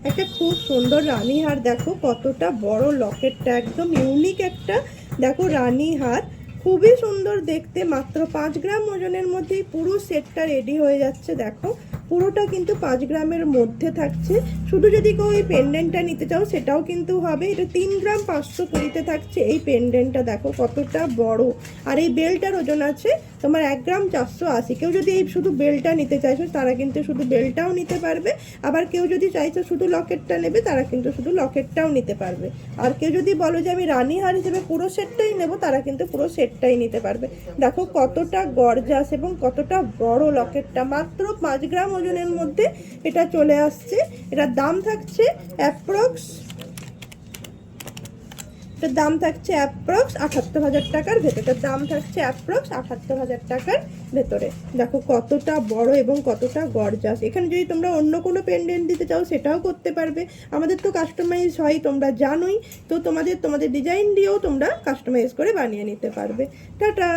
একটা খুব সুন্দর রানী হার। দেখো কতটা বড় লকেটটা, একদম ইউনিক একটা দেখো রানী হার, খুবই সুন্দর দেখতে। মাত্র 5 গ্রাম ওজনের মধ্যেই পুরো সেটটা রেডি হয়ে যাচ্ছে। দেখো পুরোটা কিন্তু 5 গ্রামের মধ্যে থাকছে। শুধু যদি কেউ এই পেন্ডেন্টটা নিতে চাও সেটাও কিন্তু হবে। এটা 3 গ্রাম 520-তে থাকছে এই পেন্ডেন্টটা। দেখো কতটা বড়। আর এই বেলটার ওজন আছে তোমার 1 গ্রাম 480। কেউ যদি এই শুধু বেলটা নিতে চাইছো তারা কিন্তু শুধু বেলটাও নিতে পারবে, আবার কেউ যদি চাইছো শুধু লকেটটা নেবে তারা কিন্তু শুধু লকেটটাও নিতে পারবে। আর কেউ যদি বলো যে আমি রানী হার হিসেবে পুরো সেটটাই নেব, তারা কিন্তু পুরো সেটটাই নিতে পারবে। দেখো কতটা গর্জাস এবং কতটা বড় লকেটটা, মাত্র 5 গ্রাম ওজনের মধ্যে এটা চলে আসছে। এটার দাম থাকছে অ্যাপ্রক্স এটার দাম থাকছে অ্যাপ্রক্স 78,000 টাকার ভেতরে। এটার দাম থাকছে অ্যাপ্রক্স 78,000 টাকার ভেতরে। দেখো কতটা বড় এবং কতটা গর্জাস। এখানে যদি তোমরা অন্য কোনো পেন্ডেন্ট দিতে চাও সেটাও করতে পারবে। আমাদের তো কাস্টমাইজ হয় তোমরা জানোই, তো তোমাদের ডিজাইন দিয়েও তোমরা কাস্টমাইজ করে বানিয়ে নিতে পারবে। টাটা।